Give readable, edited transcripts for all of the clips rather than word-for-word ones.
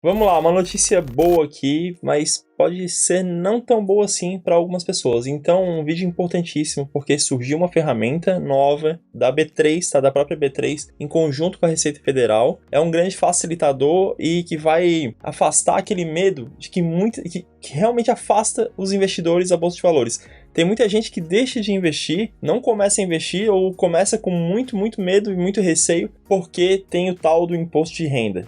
Vamos lá, uma notícia boa aqui, mas pode ser não tão boa assim para algumas pessoas. Então, um vídeo importantíssimo, porque surgiu uma ferramenta nova da B3, tá? Da própria B3, em conjunto com a Receita Federal. É um grande facilitador e que vai afastar aquele medo de que realmente afasta os investidores da Bolsa de Valores. Tem muita gente que deixa de investir, não começa a investir ou começa com muito medo e muito receio porque tem o tal do imposto de renda.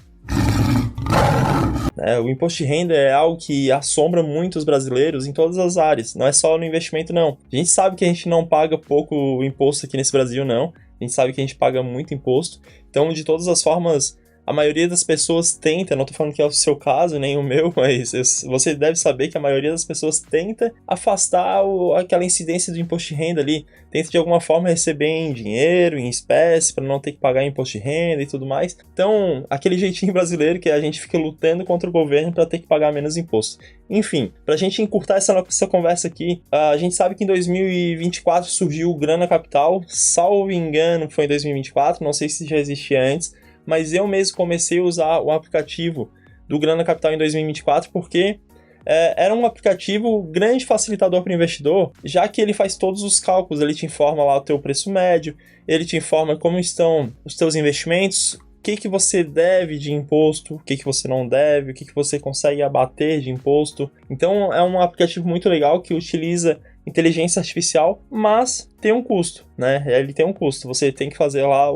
O imposto de renda é algo que assombra muito os brasileiros em todas as áreas, não é só no investimento não. A gente sabe que a gente não paga pouco imposto aqui nesse Brasil não, a gente sabe que a gente paga muito imposto, então de todas as formas a maioria das pessoas tenta, não estou falando que é o seu caso, nem o meu, mas você deve saber que a maioria das pessoas tenta afastar aquela incidência do imposto de renda ali, tenta de alguma forma receber em dinheiro, em espécie, para não ter que pagar imposto de renda e tudo mais. Então, aquele jeitinho brasileiro que a gente fica lutando contra o governo para ter que pagar menos imposto. Enfim, para a gente encurtar essa conversa aqui, a gente sabe que em 2024 surgiu o Grana Capital, salvo engano foi em 2024, não sei se já existia antes, mas eu mesmo comecei a usar o aplicativo do Grana Capital em 2024 porque era um aplicativo grande facilitador para o investidor, já que ele faz todos os cálculos, ele te informa lá o teu preço médio, ele te informa como estão os teus investimentos, o que você deve de imposto, o que você não deve, o que você consegue abater de imposto. Então é um aplicativo muito legal que utiliza inteligência artificial, mas tem um custo, né? Ele tem um custo. Você tem que fazer lá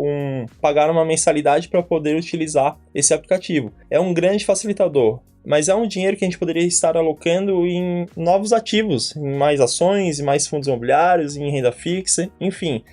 pagar uma mensalidade para poder utilizar esse aplicativo. É um grande facilitador, mas é um dinheiro que a gente poderia estar alocando em novos ativos, em mais ações, em mais fundos imobiliários, em renda fixa, enfim,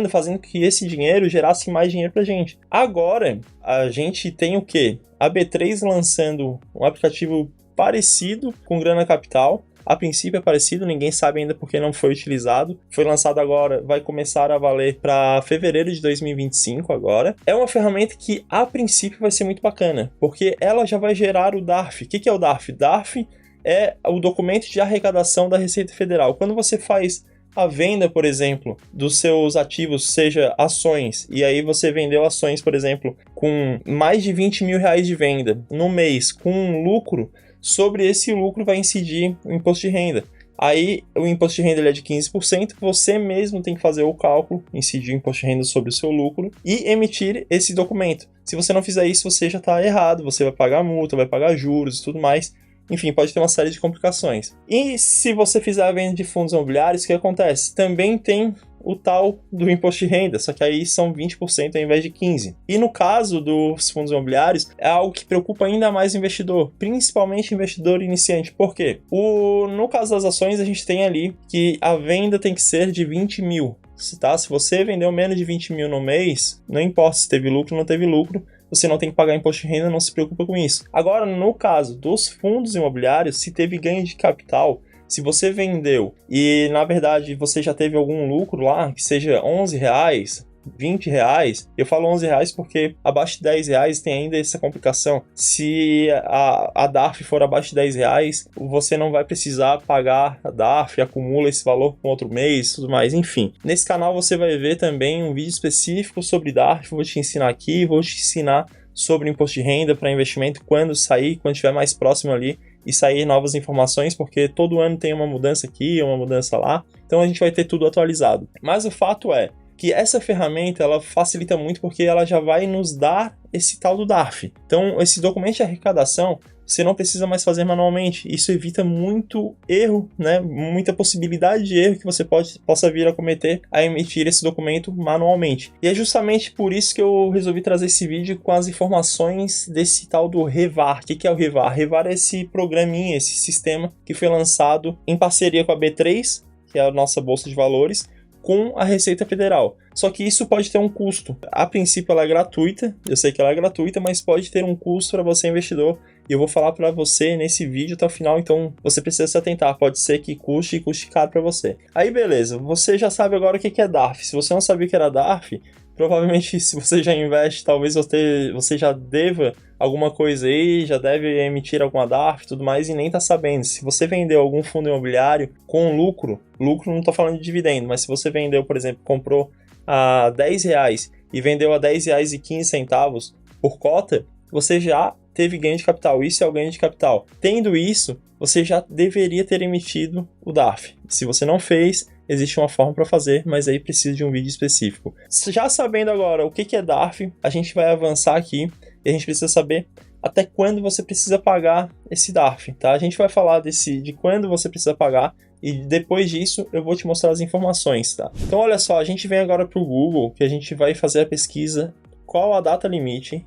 fazendo que esse dinheiro gerasse mais dinheiro pra gente. Agora, a gente tem o quê? A B3 lançando um aplicativo parecido com Grana Capital. A princípio é parecido, ninguém sabe ainda porque não foi utilizado. Foi lançado agora, vai começar a valer para fevereiro de 2025 agora. É uma ferramenta que a princípio vai ser muito bacana, porque ela já vai gerar o DARF. O que é o DARF? DARF é o documento de arrecadação da Receita Federal. Quando você faz a venda, por exemplo, dos seus ativos, seja ações, e aí você vendeu ações, por exemplo, com mais de 20 mil reais de venda no mês, com um lucro, sobre esse lucro vai incidir o imposto de renda. Aí o imposto de renda ele é de 15%, você mesmo tem que fazer o cálculo, incidir o imposto de renda sobre o seu lucro e emitir esse documento. Se você não fizer isso, você já está errado, você vai pagar multa, vai pagar juros e tudo mais. Enfim, pode ter uma série de complicações. E se você fizer a venda de fundos imobiliários, o que acontece? Também tem o tal do imposto de renda, só que aí são 20% ao invés de 15%. E no caso dos fundos imobiliários, é algo que preocupa ainda mais o investidor, principalmente o investidor iniciante. Por quê? No caso das ações, a gente tem ali que a venda tem que ser de 20 mil. Se você vendeu menos de 20 mil no mês, não importa se teve lucro ou não teve lucro, você não tem que pagar imposto de renda, não se preocupa com isso. Agora, no caso dos fundos imobiliários, se teve ganho de capital, se você vendeu e, na verdade, você já teve algum lucro lá, que seja R$11, R$20, eu falo R$11 porque abaixo de R$10 tem ainda essa complicação. Se a DARF for abaixo de R$10, você não vai precisar pagar a DARF, acumula esse valor com outro mês e tudo mais, enfim. Nesse canal você vai ver também um vídeo específico sobre DARF, vou te ensinar aqui, vou te ensinar sobre imposto de renda para investimento quando sair, quando estiver mais próximo ali e sair novas informações, porque todo ano tem uma mudança aqui, uma mudança lá, então a gente vai ter tudo atualizado. Mas o fato é que essa ferramenta ela facilita muito porque ela já vai nos dar esse tal do DARF. Então, esse documento de arrecadação você não precisa mais fazer manualmente. Isso evita muito erro, né? Muita possibilidade de erro que você possa vir a cometer a emitir esse documento manualmente. E é justamente por isso que eu resolvi trazer esse vídeo com as informações desse tal do Revar. O que é o Revar? Revar é esse programinha, esse sistema que foi lançado em parceria com a B3, que é a nossa Bolsa de Valores, com a Receita Federal. Só que isso pode ter um custo. A princípio ela é gratuita, eu sei que ela é gratuita, mas pode ter um custo para você investidor. E eu vou falar para você nesse vídeo até o final, então você precisa se atentar. Pode ser que custe caro para você. Aí beleza, você já sabe agora o que é DARF. Se você não sabia o que era DARF, provavelmente se você já investe, talvez você já deva alguma coisa aí, já deve emitir alguma DARF e tudo mais e nem tá sabendo. Se você vendeu algum fundo imobiliário com lucro não tô falando de dividendo, mas se você vendeu, por exemplo, comprou a R$10 e vendeu a R$10,15 por cota, você já teve ganho de capital, isso é o ganho de capital. Tendo isso, você já deveria ter emitido o DARF. Se você não fez, existe uma forma para fazer, mas aí precisa de um vídeo específico. Já sabendo agora o que é DARF, a gente vai avançar aqui e a gente precisa saber até quando você precisa pagar esse DARF, tá? A gente vai falar de quando você precisa pagar e depois disso eu vou te mostrar as informações, tá? Então olha só, a gente vem agora para o Google, que a gente vai fazer a pesquisa qual a data limite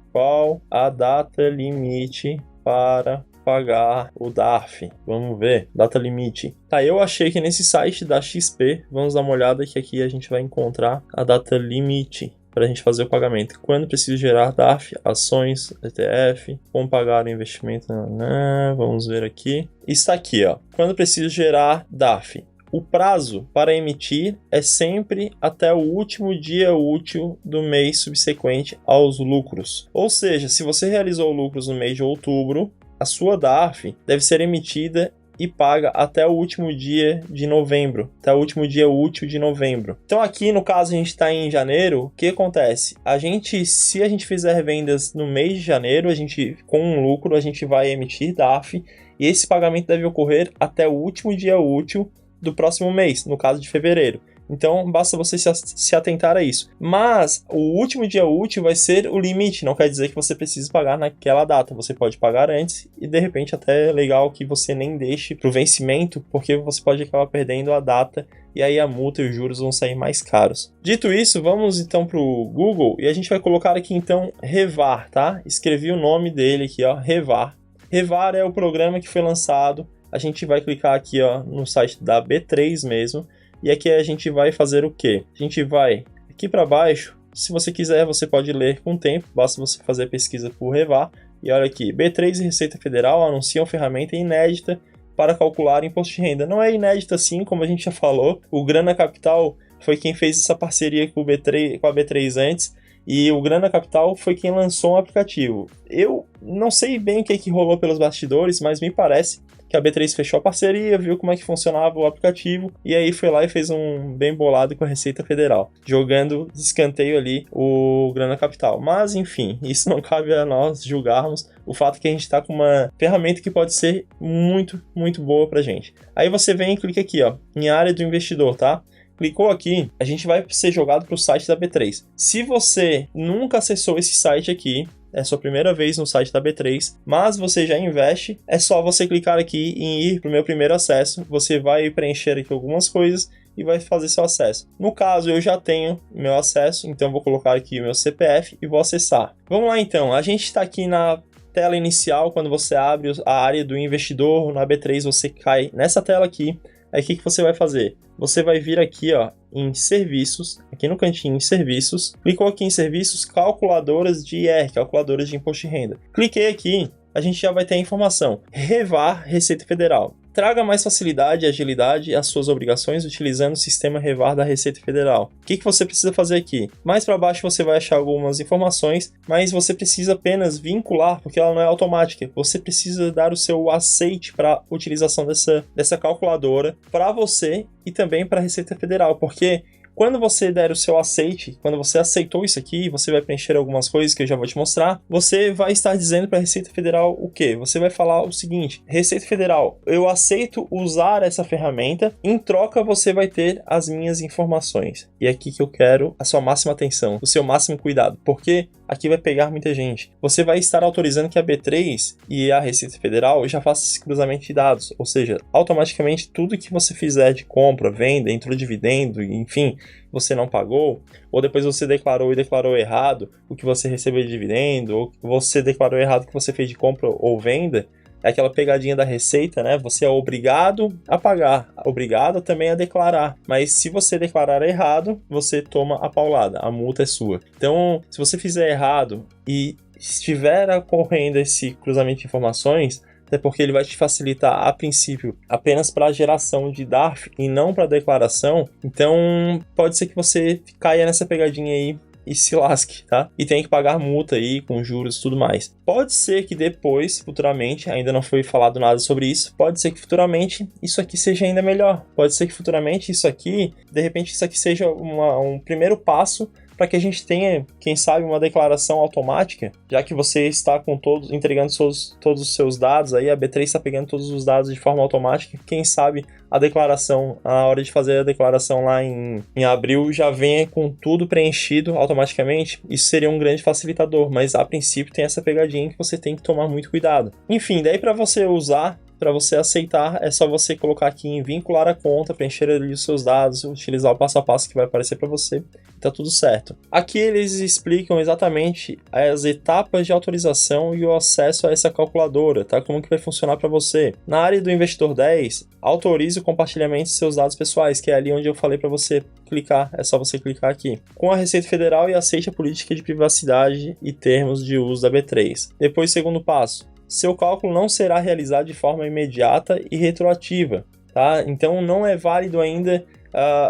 para pagar o DARF. Vamos ver, data limite. Tá, eu achei que nesse site da XP, vamos dar uma olhada que aqui a gente vai encontrar a data limite para a gente fazer o pagamento. Quando preciso gerar DARF, ações, ETF, como pagar o investimento, vamos ver aqui. Está aqui, ó. Quando preciso gerar DARF. O prazo para emitir é sempre até o último dia útil do mês subsequente aos lucros. Ou seja, se você realizou lucros no mês de outubro, a sua DARF deve ser emitida e paga até o último dia de novembro, até o último dia útil de novembro. Então aqui no caso a gente está em janeiro, o que acontece? Se a gente fizer vendas no mês de janeiro, com um lucro, a gente vai emitir DARF e esse pagamento deve ocorrer até o último dia útil do próximo mês, no caso de fevereiro. Então, basta você se atentar a isso. Mas, o último dia útil vai ser o limite, não quer dizer que você precise pagar naquela data. Você pode pagar antes e, de repente, até é legal que você nem deixe para o vencimento, porque você pode acabar perdendo a data e aí a multa e os juros vão sair mais caros. Dito isso, vamos então para o Google e a gente vai colocar aqui, então, Revar, tá? Escrevi o nome dele aqui, ó, Revar. Revar é o programa que foi lançado. A gente vai clicar aqui, ó, no site da B3 mesmo. E aqui a gente vai fazer o quê? A gente vai aqui para baixo. Se você quiser, você pode ler com o tempo. Basta você fazer a pesquisa por Revar. E olha aqui, B3 e Receita Federal anunciam ferramenta inédita para calcular imposto de renda. Não é inédita assim, como a gente já falou. O Grana Capital foi quem fez essa parceria com a B3 antes. E o Grana Capital foi quem lançou um aplicativo. Eu não sei bem o que rolou pelos bastidores, mas me parece que a B3 fechou a parceria, viu como é que funcionava o aplicativo e aí foi lá e fez um bem bolado com a Receita Federal, jogando de escanteio ali o Grana Capital. Mas enfim, isso não cabe a nós julgarmos. O fato é que a gente está com uma ferramenta que pode ser muito, muito boa pra gente. Aí você vem e clica aqui, ó, em área do investidor, tá? Clicou aqui, a gente vai ser jogado para o site da B3. Se você nunca acessou esse site aqui, é sua primeira vez no site da B3, mas você já investe, é só você clicar aqui em ir para o meu primeiro acesso, você vai preencher aqui algumas coisas e vai fazer seu acesso. No caso, eu já tenho meu acesso, então vou colocar aqui o meu CPF e vou acessar. Vamos lá então, a gente está aqui na tela inicial, quando você abre a área do investidor, na B3 você cai nessa tela aqui. Aí o que você vai fazer? Você vai vir aqui, ó, em serviços, aqui no cantinho em serviços, clicou aqui em serviços, calculadoras de IR, calculadoras de imposto de renda. Cliquei aqui, a gente já vai ter a informação. Revar Receita Federal. Traga mais facilidade e agilidade às suas obrigações utilizando o sistema Revar da Receita Federal. O que você precisa fazer aqui? Mais para baixo você vai achar algumas informações, mas você precisa apenas vincular, porque ela não é automática. Você precisa dar o seu aceite para a utilização dessa calculadora para você e também para a Receita Federal, porque quando você der o seu aceite, quando você aceitou isso aqui, você vai preencher algumas coisas que eu já vou te mostrar, você vai estar dizendo para a Receita Federal o quê? Você vai falar o seguinte: Receita Federal, eu aceito usar essa ferramenta, em troca você vai ter as minhas informações. E é aqui que eu quero a sua máxima atenção, o seu máximo cuidado, porque aqui vai pegar muita gente. Você vai estar autorizando que a B3 e a Receita Federal já façam esse cruzamento de dados, ou seja, automaticamente tudo que você fizer de compra, venda, entrou dividendo, enfim, você não pagou, ou depois você declarou errado o que você recebeu de dividendo, ou você declarou errado o que você fez de compra ou venda, é aquela pegadinha da Receita, né? Você é obrigado a pagar, obrigado também a declarar, mas se você declarar errado, você toma a paulada, a multa é sua. Então, se você fizer errado e estiver ocorrendo esse cruzamento de informações, até porque ele vai te facilitar, a princípio, apenas para a geração de DARF e não para a declaração. Então, pode ser que você caia nessa pegadinha aí e se lasque, tá? E tem que pagar multa aí, com juros e tudo mais. Pode ser que depois, futuramente, ainda não foi falado nada sobre isso, pode ser que futuramente isso aqui seja ainda melhor. Pode ser que futuramente isso aqui, de repente isso aqui seja um primeiro passo para que a gente tenha, quem sabe, uma declaração automática, já que você está com entregando todos os seus dados, aí a B3 está pegando todos os dados de forma automática, quem sabe a declaração, a hora de fazer a declaração lá em abril, já venha com tudo preenchido automaticamente. Isso seria um grande facilitador, mas a princípio tem essa pegadinha que você tem que tomar muito cuidado. Enfim, daí para você usar, para você aceitar, é só você colocar aqui em vincular a conta, preencher ali os seus dados, utilizar o passo a passo que vai aparecer para você, e tá tudo certo. Aqui eles explicam exatamente as etapas de autorização e o acesso a essa calculadora, tá? Como que vai funcionar para você. Na área do Investidor 10, autorize o compartilhamento de seus dados pessoais, que é ali onde eu falei para você clicar, é só você clicar aqui. Com a Receita Federal e aceite a política de privacidade e termos de uso da B3. Depois, segundo passo. Seu cálculo não será realizado de forma imediata e retroativa, tá? Então não é válido ainda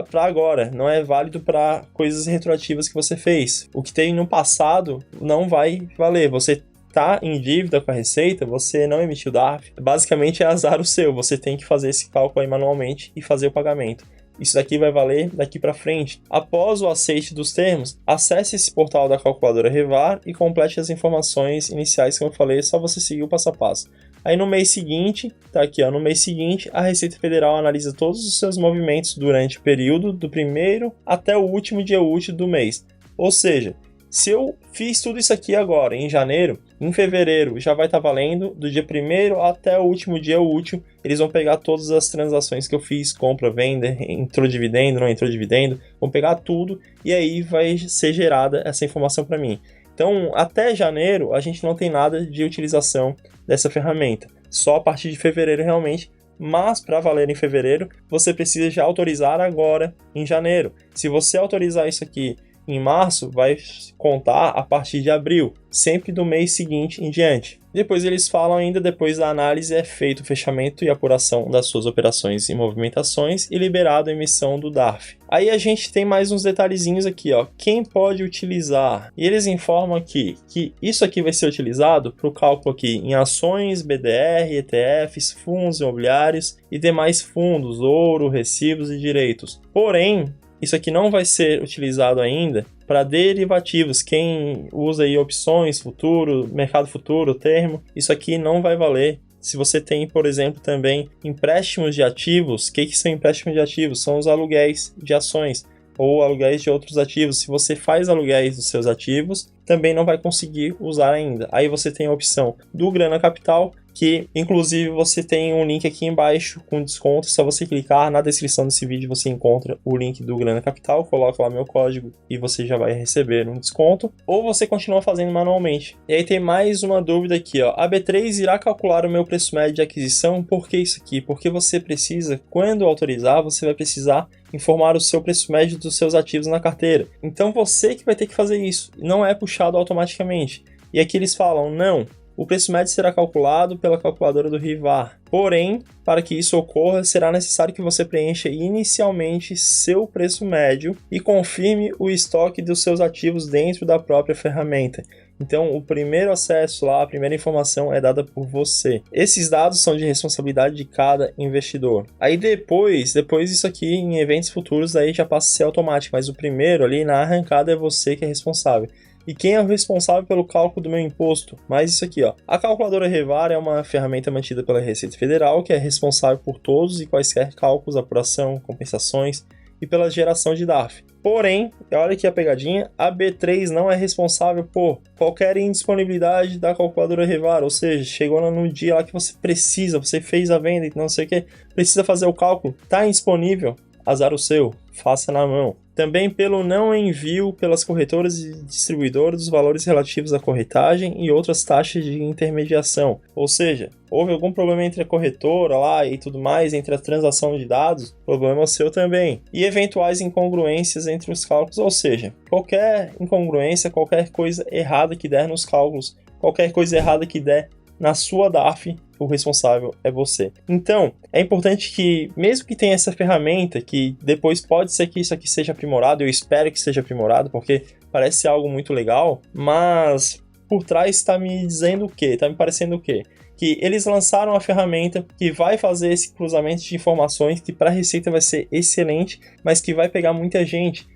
para agora, não é válido para coisas retroativas que você fez. O que tem no passado não vai valer. Você está em dívida com a Receita, você não emitiu DARF, basicamente é azar o seu, você tem que fazer esse cálculo aí manualmente e fazer o pagamento. Isso daqui vai valer daqui para frente. Após o aceite dos termos, acesse esse portal da calculadora Revar e complete as informações iniciais que eu falei, é só você seguir o passo a passo. Aí no mês seguinte, tá aqui ó, no mês seguinte, a Receita Federal analisa todos os seus movimentos durante o período do primeiro até o último dia útil do mês. Ou seja, se eu fiz tudo isso aqui agora, em janeiro, em fevereiro já vai estar valendo, do dia 1º até o último dia útil, eles vão pegar todas as transações que eu fiz, compra, venda, entrou dividendo, não entrou dividendo, vão pegar tudo e aí vai ser gerada essa informação para mim. Então, até janeiro, a gente não tem nada de utilização dessa ferramenta, só a partir de fevereiro realmente. Mas para valer em fevereiro, você precisa já autorizar agora em janeiro. Se você autorizar isso aqui em março, vai contar a partir de abril, sempre do mês seguinte em diante. Depois eles falam ainda, depois da análise é feito o fechamento e apuração das suas operações e movimentações e liberado a emissão do DARF. Aí a gente tem mais uns detalhezinhos aqui, ó, quem pode utilizar. E eles informam aqui que isso aqui vai ser utilizado para o cálculo aqui em ações, BDR, ETFs, fundos imobiliários e demais fundos, ouro, recibos e direitos. Porém, isso aqui não vai ser utilizado ainda para derivativos. Quem usa aí opções, futuro, mercado futuro, termo, isso aqui não vai valer. Se você tem, por exemplo, também empréstimos de ativos, o que são empréstimos de ativos? São os aluguéis de ações ou aluguéis de outros ativos. Se você faz aluguéis dos seus ativos, também não vai conseguir usar ainda. Aí você tem a opção do Grana Capital, que inclusive você tem um link aqui embaixo com desconto, é só você clicar na descrição desse vídeo, você encontra o link do Grana Capital, coloca lá meu código e você já vai receber um desconto, ou você continua fazendo manualmente. E aí tem mais uma dúvida aqui, ó, a B3 irá calcular o meu preço médio de aquisição, por que isso aqui? Porque você precisa, quando autorizar, você vai precisar informar o seu preço médio dos seus ativos na carteira. Então você que vai ter que fazer isso, não é puxado automaticamente. E aqui eles falam, não, o preço médio será calculado pela calculadora do Revar. Porém, para que isso ocorra, será necessário que você preencha inicialmente seu preço médio e confirme o estoque dos seus ativos dentro da própria ferramenta. Então, o primeiro acesso lá, a primeira informação é dada por você. Esses dados são de responsabilidade de cada investidor. Aí depois isso aqui em eventos futuros aí já passa a ser automático, mas o primeiro ali na arrancada é você que é responsável. E quem é o responsável pelo cálculo do meu imposto? Mas isso aqui, ó. A calculadora Revar é uma ferramenta mantida pela Receita Federal que é responsável por todos e quaisquer cálculos, apuração, compensações e pela geração de DARF. Porém, olha aqui a pegadinha, a B3 não é responsável por qualquer indisponibilidade da calculadora Revar, ou seja, chegou no dia lá que você precisa, você fez a venda e não sei o que, precisa fazer o cálculo, está indisponível, azar o seu, faça na mão. Também pelo não envio pelas corretoras e distribuidoras dos valores relativos à corretagem e outras taxas de intermediação. Ou seja, houve algum problema entre a corretora lá e tudo mais, entre a transação de dados, problema é seu também. E eventuais incongruências entre os cálculos, ou seja, qualquer incongruência, qualquer coisa errada que der nos cálculos, qualquer coisa errada que der na sua DARF, o responsável é você. Então, é importante que, mesmo que tenha essa ferramenta, que depois pode ser que isso aqui seja aprimorado, eu espero que seja aprimorado, porque parece algo muito legal, mas por trás está me dizendo o quê? Está me parecendo o quê? que eles lançaram uma ferramenta que vai fazer esse cruzamento de informações, que para a Receita vai ser excelente, mas que vai pegar muita gente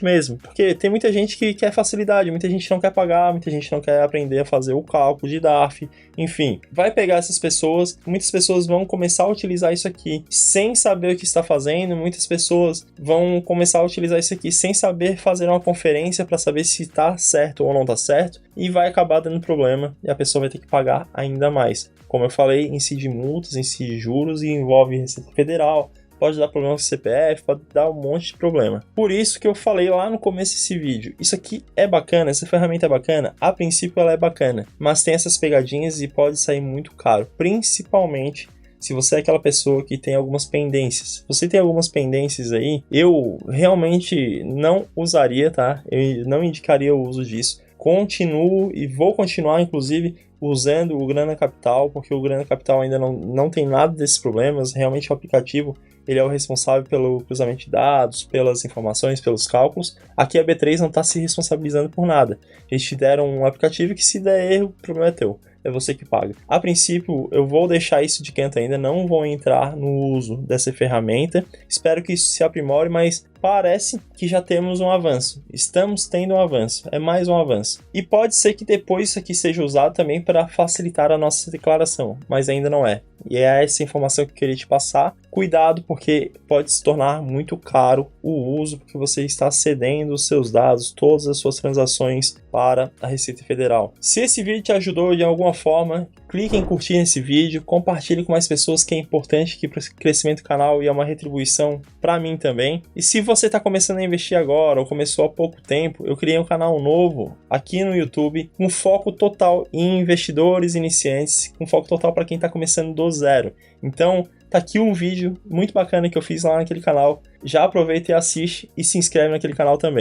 mesmo, porque tem muita gente que quer facilidade, muita gente não quer pagar, muita gente não quer aprender a fazer o cálculo de DARF, enfim, vai pegar essas pessoas, muitas pessoas vão começar a utilizar isso aqui sem saber o que está fazendo, muitas pessoas vão começar a utilizar isso aqui sem saber fazer uma conferência para saber se está certo ou não está certo, e vai acabar dando problema e a pessoa vai ter que pagar ainda mais. Como eu falei, incide multas, incide juros e envolve Receita Federal, pode dar problema com o CPF, pode dar um monte de problema. Por isso que eu falei lá no começo desse vídeo, isso aqui é bacana, essa ferramenta é bacana, a princípio ela é bacana, mas tem essas pegadinhas e pode sair muito caro, principalmente se você é aquela pessoa que tem algumas pendências. Se você tem algumas pendências aí, eu realmente não usaria, tá? Eu não indicaria o uso disso. Continuo e vou continuar, inclusive, usando o Grana Capital, porque o Grana Capital ainda não tem nada desses problemas. Realmente o aplicativo ele é o responsável pelo cruzamento de dados, pelas informações, pelos cálculos. Aqui a B3 não está se responsabilizando por nada. Eles te deram um aplicativo que se der erro, o problema é teu. É você que paga. A princípio, eu vou deixar isso de canto ainda, não vou entrar no uso dessa ferramenta. Espero que isso se aprimore, mas parece que já temos um avanço. Estamos tendo um avanço, é mais um avanço. E pode ser que depois isso aqui seja usado também para facilitar a nossa declaração, mas ainda não é. E é essa informação que eu queria te passar. Cuidado, porque pode se tornar muito caro o uso, porque você está cedendo os seus dados, todas as suas transações para a Receita Federal. Se esse vídeo te ajudou de alguma forma, clique em curtir esse vídeo, compartilhe com mais pessoas, que é importante aqui para o crescimento do canal e é uma retribuição para mim também. E se você está começando a investir agora ou começou há pouco tempo, eu criei um canal novo aqui no YouTube com foco total em investidores iniciantes, com foco total para quem está começando do zero. Então, tá aqui um vídeo muito bacana que eu fiz lá naquele canal. Já aproveita e assiste e se inscreve naquele canal também.